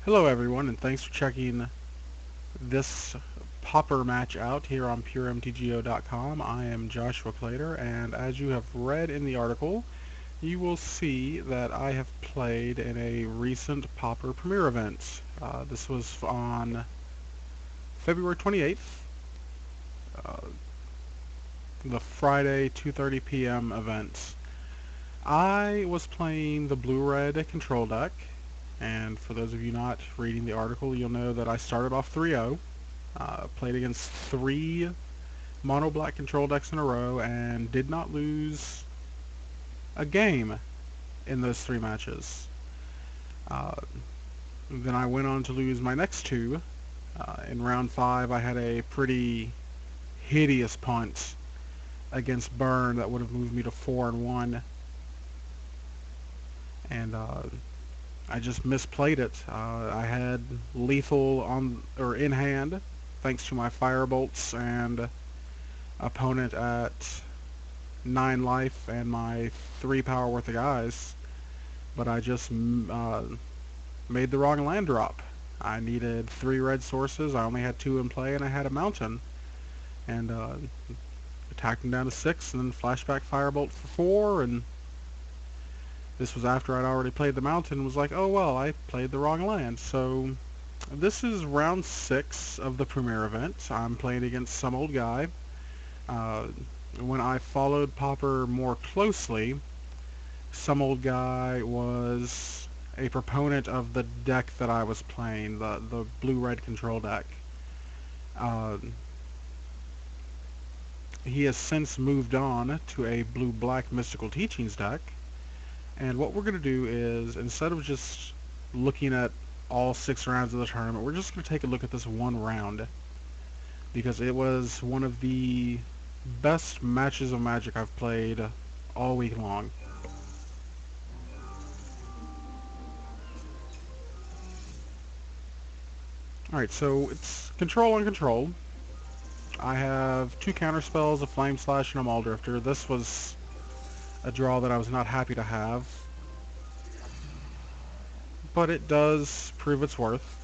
Hello everyone, and thanks for checking this Pauper match out here on PureMTGO.com. I am Joshua Clater, and as you have read in the article, you will see that I have played in a recent Pauper Premier event. This was on February 28th, uh, the Friday 2:30 p.m. event. I was playing the blue-red control deck, and for those of you not reading the article, you'll know that I started off 3-0. Played against three mono black control decks in a row and did not lose a game in those three matches. Uh, then I went on to lose my next two. In round 5, I had a pretty hideous punt against Burn that would have moved me to 4-1, and I just misplayed it. I had lethal on or in hand, thanks to my firebolts and opponent at 9 life and my 3 power worth of guys, but I just made the wrong land drop. I needed 3 red sources, I only had 2 in play, and I had a mountain, and attacked him down to 6, and then flashback firebolt for 4, and this was after I'd already played the mountain, and was like, oh well, I played the wrong land. So this is round 6 of the Premier event. I'm playing against some old guy. Uh, when I followed Pauper more closely, some old guy was a proponent of the deck that I was playing, the blue-red control deck. Uh, he has since moved on to a blue-black Mystical Teachings deck, and what we're going to do is, instead of just looking at all 6 rounds of the tournament, we're just going to take a look at this one round, because it was one of the best matches of Magic I've played all week long. Alright, so it's control on control. I have 2 counter spells, a Flame Slash, and a Maul Drifter. This was a draw that I was not happy to have, but it does prove its worth.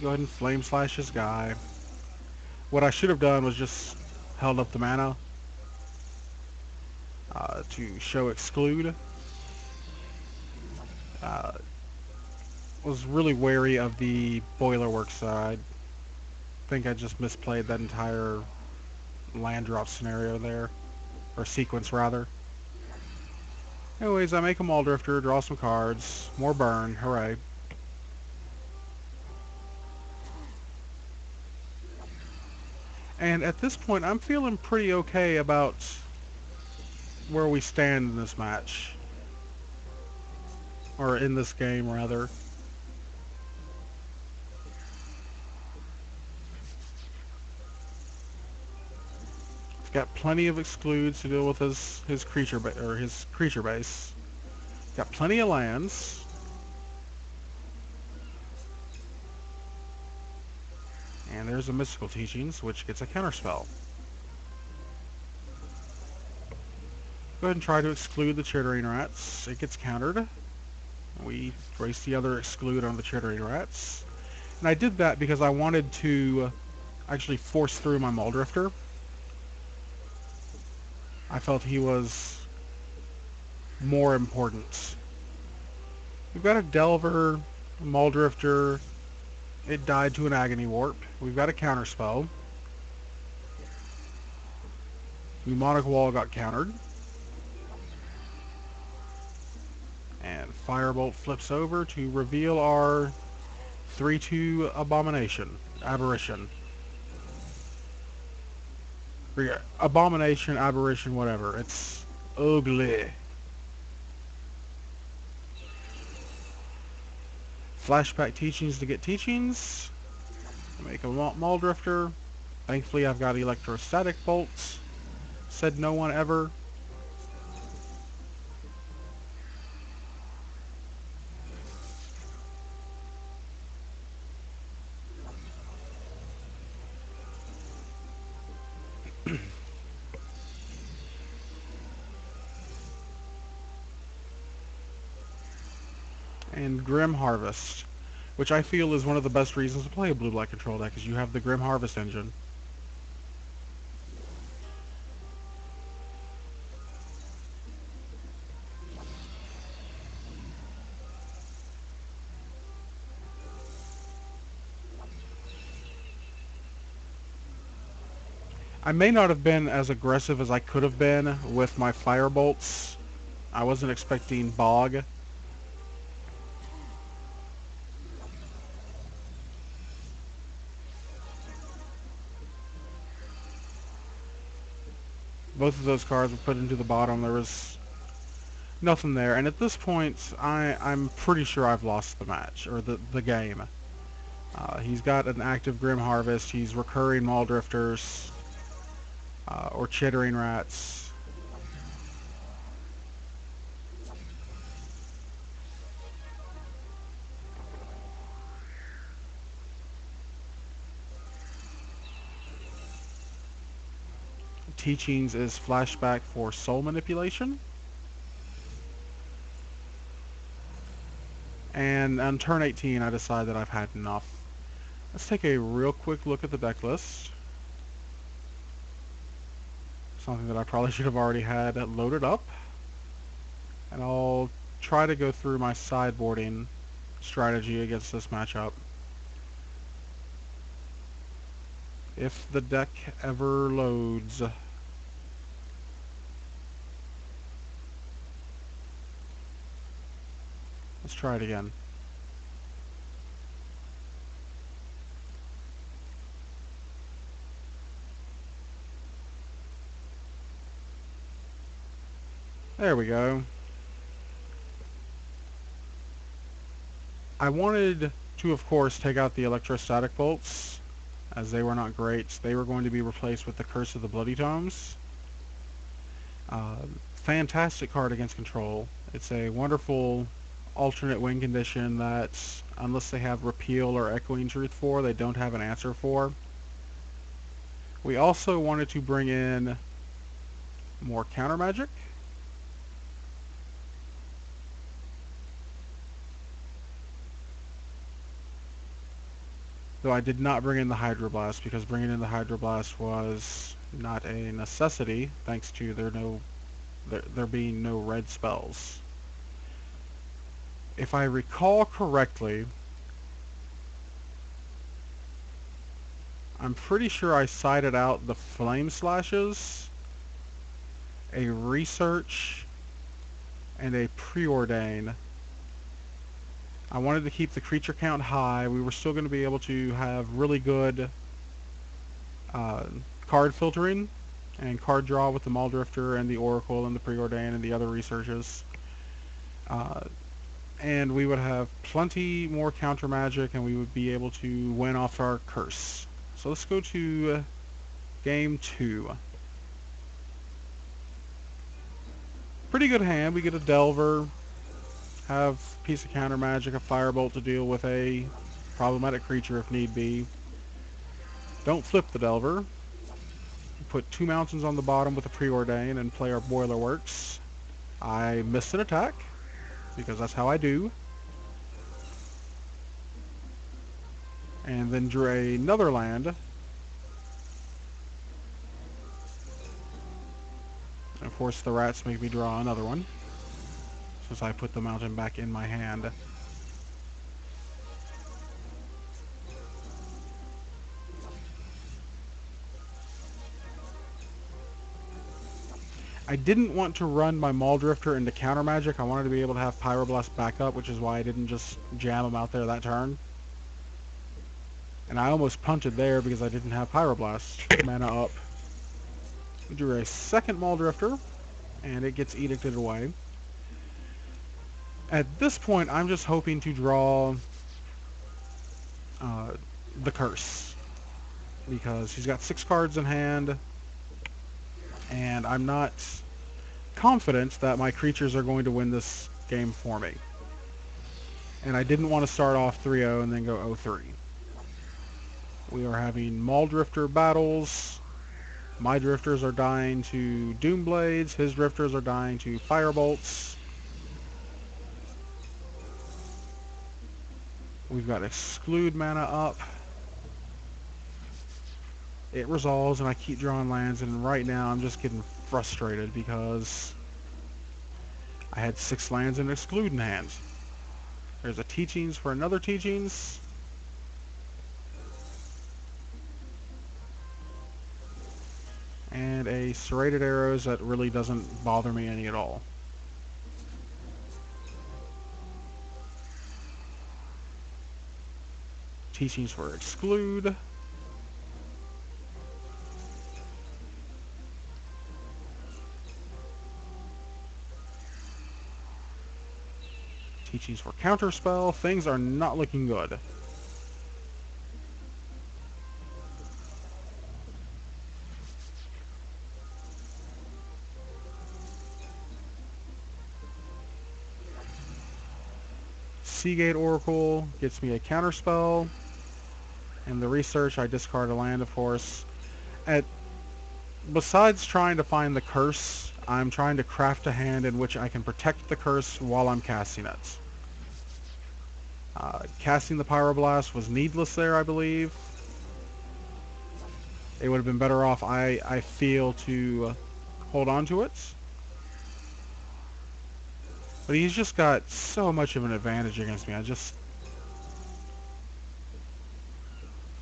Go ahead and Flame Slash this guy. What I should have done was just held up the mana to show Exclude. Uh, was really wary of the Boilerwork side. I think I just misplayed that entire land drop scenario there, or sequence rather. Anyways, I make a Maul Drifter, draw some cards, more burn, hooray. And at this point, I'm feeling pretty okay about where we stand in this match. Or in this game, rather. He's got plenty of excludes to deal with his creature base. Got plenty of lands. And there's a Mystical Teachings, which gets a counterspell. Go ahead and try to exclude the Chittering Rats. It gets countered. We race the other exclude on the Chittering Rats. And I did that because I wanted to actually force through my Maul Drifter. I felt he was more important. We've got a Delver, a Maul Drifter. It died to an Agony Warp. We've got a counterspell. Mnemonic Wall got countered. And Firebolt flips over to reveal our 3-2 Aberration. Abomination, Aberration, whatever. It's ugly. Flashback Teachings to get Teachings. Make a Maul Drifter. Thankfully I've got Electrostatic Bolts. Said no one ever. and Grim Harvest, which I feel is one of the best reasons to play a blue-black control deck, is you have the Grim Harvest engine. I may not have been as aggressive as I could have been with my Firebolts. I wasn't expecting Bog. Both of those cards were put into the bottom. There was nothing there. And at this point, I'm pretty sure I've lost the match, or the game. He's got an active Grim Harvest. He's recurring Maul Drifters, or Chittering Rats. Teachings is flashback for soul manipulation. And on turn 18, I decide that I've had enough. Let's take a real quick look at the deck list. Something that I probably should have already had loaded up. And I'll try to go through my sideboarding strategy against this matchup. If the deck ever loads. Let's try it again. There we go. I wanted to, of course, take out the electrostatic bolts, as they were not great. They were going to be replaced with the Curse of the Bloody Tomes. Fantastic card against control. It's a wonderful alternate win condition that, unless they have Repeal or Echoing Truth for, they don't have an answer for. We also wanted to bring in more counter magic. Though I did not bring in the Hydroblast, because bringing in the Hydroblast was not a necessity, thanks to there being no red spells. If I recall correctly, I'm pretty sure I sided out the Flame Slashes, a Research, and a Preordain. I wanted to keep the creature count high. We were still going to be able to have really good card filtering and card draw with the Maul Drifter and the Oracle and the Preordain and the other researches. And we would have plenty more counter magic, and we would be able to win off our curse. So let's go to game 2. Pretty good hand. We get a Delver, have a piece of counter magic, a Firebolt to deal with a problematic creature if need be. Don't flip the Delver. Put 2 mountains on the bottom with a Preordain and play our Boiler Works. I missed an attack, because that's how I do. And then drew another land. And of course the rats make me draw another one, since I put the mountain back in my hand. I didn't want to run my Maul Drifter into counter magic. I wanted to be able to have Pyroblast back up, which is why I didn't just jam him out there that turn. And I almost punted there because I didn't have Pyroblast mana up. We drew a second Maul Drifter, and it gets edicted away. At this point, I'm just hoping to draw the Curse, because he's got 6 cards in hand, and I'm not confident that my creatures are going to win this game for me. And I didn't want to start off 3-0 and then go 0-3. We are having Maul Drifter battles. My Drifters are dying to Doomblades. His Drifters are dying to Firebolts. We've got Exclude mana up. It resolves, and I keep drawing lands, and right now I'm just getting frustrated because I had 6 lands and Exclude in hand. There's a Teachings for another Teachings. And a Serrated Arrows that really doesn't bother me any at all. Teachings for Exclude. Teachings for Counterspell. Things are not looking good. Seagate Oracle gets me a Counterspell. In the research, I discard a land, of course. Besides trying to find the curse, I'm trying to craft a hand in which I can protect the curse while I'm casting it. Casting the Pyroblast was needless there, I believe. It would have been better off, I feel, to hold on to it. But he's just got so much of an advantage against me.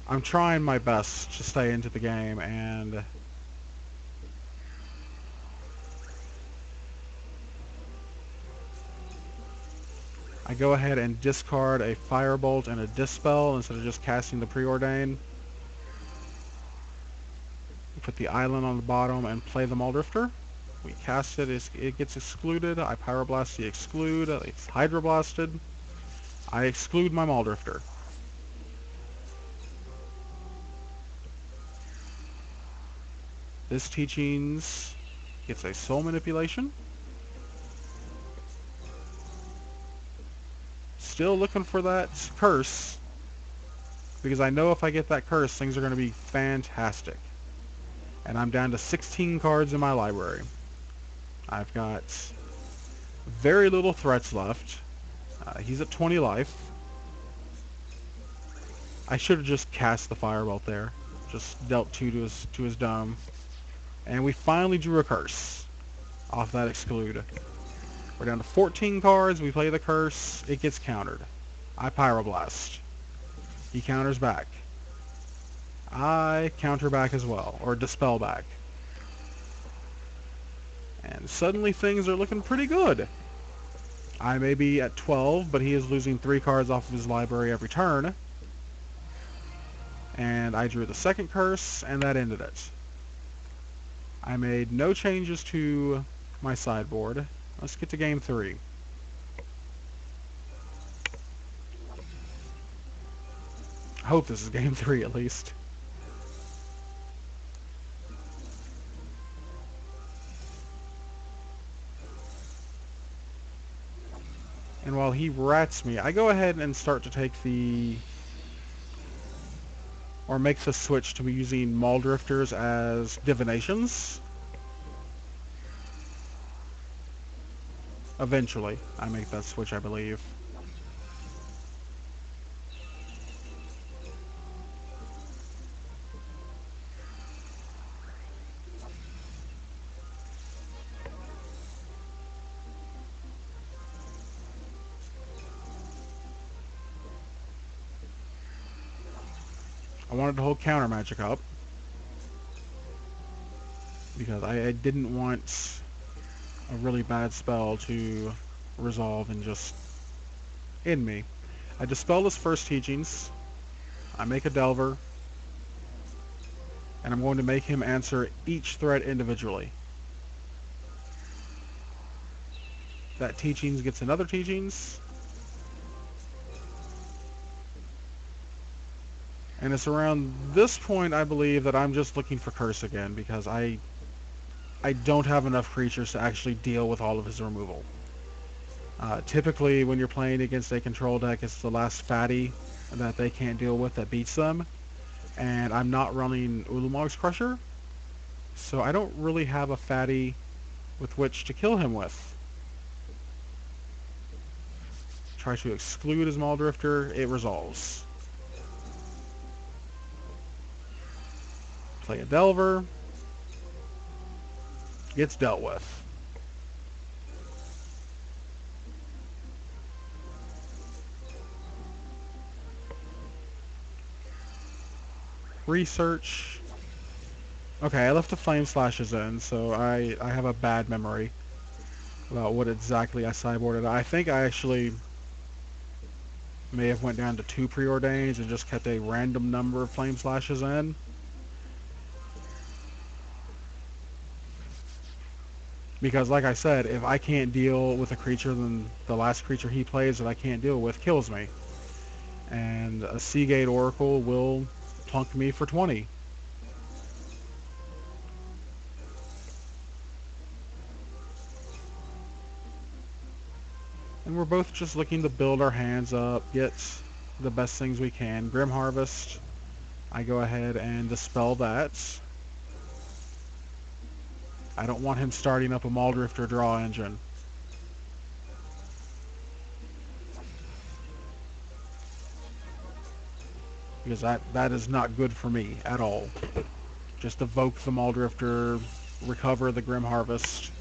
I'm trying my best to stay into the game, and I go ahead and discard a Firebolt and a Dispel instead of just casting the Preordain. Put the island on the bottom and play the Muldrifter. We cast it, it gets excluded. I Pyroblast the Exclude, it's Hydroblasted. I exclude my Muldrifter. This Teachings gets a Soul Manipulation. Still looking for that curse, because I know if I get that curse, things are going to be fantastic. And I'm down to 16 cards in my library. I've got very little threats left. He's at 20 life. I should have just cast the Firebolt there. Just dealt 2 to his dome. And we finally drew a curse off that Exclude. We're down to 14 cards. We play the curse. It gets countered. I Pyroblast. He counters back. I counter back as well, or dispel back. And suddenly things are looking pretty good. I may be at 12, but he is losing 3 cards off of his library every turn. And I drew the second curse, and that ended it. I made no changes to my sideboard. Let's get to game 3. I hope this is game 3 at least. And while he rats me, I go ahead and start to take or make the switch to using Muldrifters as divinations. Eventually, I make that switch, I believe. I wanted to hold counter magic up because I didn't want a really bad spell to resolve and just end me. I dispel his first Teachings. I make a Delver, and I'm going to make him answer each threat individually. That Teachings gets another Teachings. And it's around this point, I believe, that I'm just looking for Curse again, because I don't have enough creatures to actually deal with all of his removal. Typically, when you're playing against a control deck, it's the last fatty that they can't deal with that beats them. And I'm not running Ulamog's Crusher, so I don't really have a fatty with which to kill him with. Tries to exclude his Muldrifter. It resolves. Play a Delver. Gets dealt with. Research. Okay, I left the Flame Slashes in, so I have a bad memory about what exactly I sideboarded. I think I actually may have went down to 2 Preordains and just kept a random number of Flame Slashes in. Because like I said, if I can't deal with a creature, then the last creature he plays that I can't deal with kills me. And a Seagate Oracle will plunk me for 20. And we're both just looking to build our hands up, get the best things we can. Grim Harvest, I go ahead and dispel that. I don't want him starting up a Muldrifter draw engine. Because that is not good for me at all. Just evoke the Muldrifter, recover the Grim Harvest.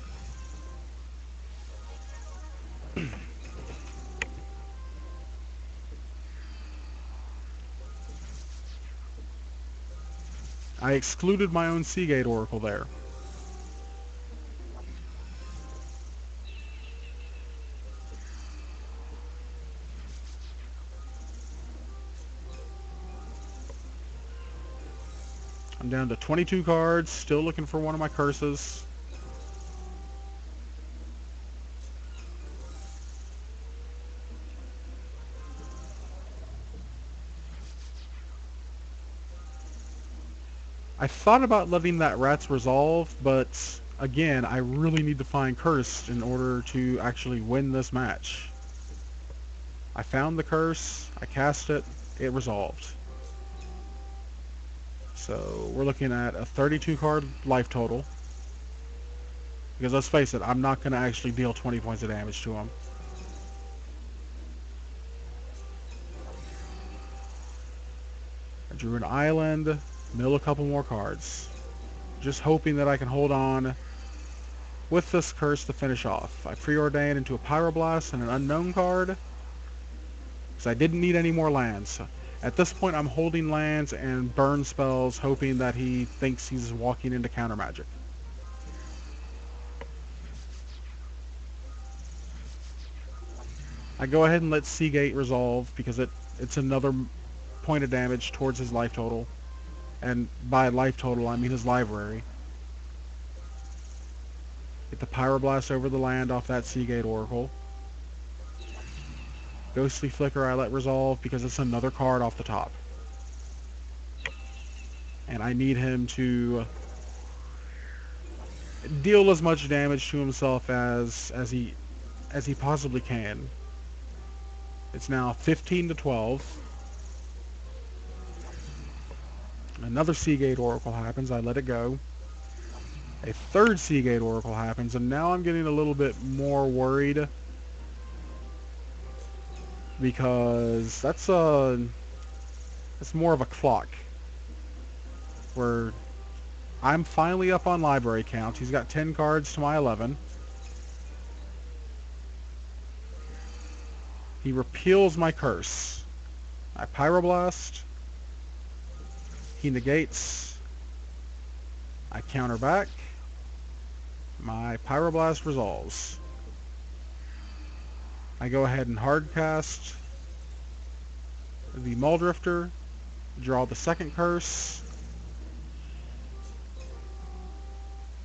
I excluded my own Seagate Oracle there. I'm down to 22 cards, still looking for one of my curses. I thought about letting that Rats resolve, but again, I really need to find Cursed in order to actually win this match. I found the Curse, I cast it, it resolved. So we're looking at a 32 card life total. Because let's face it, I'm not going to actually deal 20 points of damage to him. I drew an island, mill a couple more cards. Just hoping that I can hold on with this curse to finish off. I preordain into a Pyroblast and an unknown card. Because I didn't need any more lands. At this point I'm holding lands and burn spells, hoping that he thinks he's walking into counter magic. I go ahead and let Seagate resolve because it's another point of damage towards his life total. And by life total, I mean his library. Get the Pyroblast over the land off that Seagate Oracle. Ghostly Flicker I let resolve because it's another card off the top. And I need him to deal as much damage to himself as he possibly can. It's now 15 to 12. Another Seagate Oracle happens. I let it go. A third Seagate Oracle happens, and now I'm getting a little bit more worried because that's more of a clock where I'm finally up on library count. He's got 10 cards to my 11. He repeals my curse. I Pyroblast. He negates. I counter back. My Pyroblast resolves. I go ahead and hardcast the Muldrifter, draw the second curse.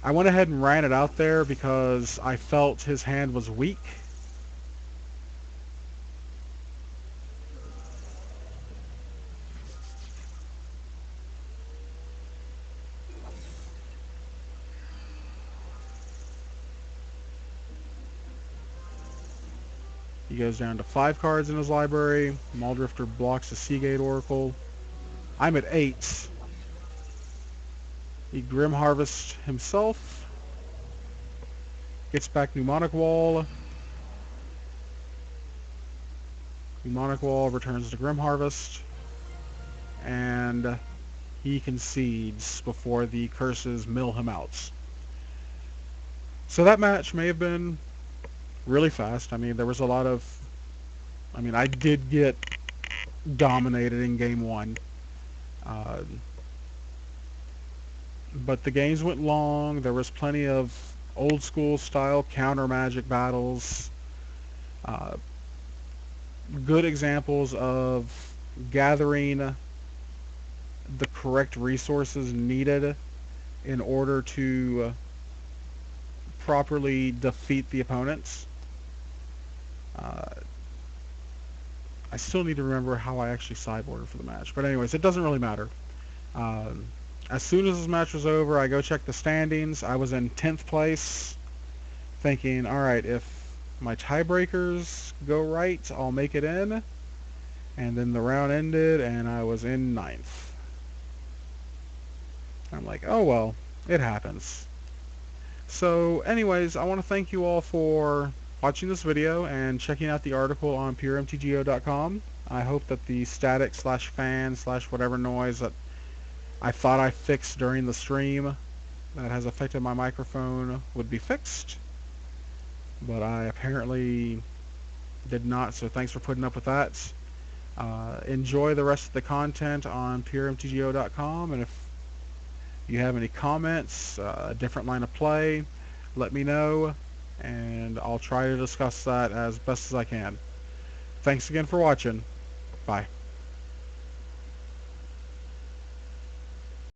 I went ahead and ran it out there because I felt his hand was weak. He goes down to 5 cards in his library. Muldrifter blocks the Seagate Oracle. I'm at 8. He Grim Harvests himself. Gets back Mnemonic Wall. Demonic Wall returns to Grim Harvest, and he concedes before the curses mill him out. So that match may have been really fast. I mean, there was a lot of... I mean, I did get dominated in game one. Uh, but the games went long. There was plenty of old school style counter magic battles. Uh, Good examples of gathering the correct resources needed in order to properly defeat the opponents. Uh, I still need to remember how I actually sideboarded for the match. But anyways, it doesn't really matter. Um, as soon as this match was over, I go check the standings. I was in 10th place, thinking, alright, if my tiebreakers go right, I'll make it in. And then the round ended, and I was in 9th. I'm like, oh well, it happens. So anyways, I want to thank you all for watching this video and checking out the article on puremtgo.com. I hope that the static slash fan slash whatever noise that I thought I fixed during the stream that has affected my microphone would be fixed. But I apparently did not, so thanks for putting up with that. Enjoy the rest of the content on puremtgo.com, and if you have any comments, a different line of play, let me know, and I'll try to discuss that as best as I can. Thanks again for watching. Bye.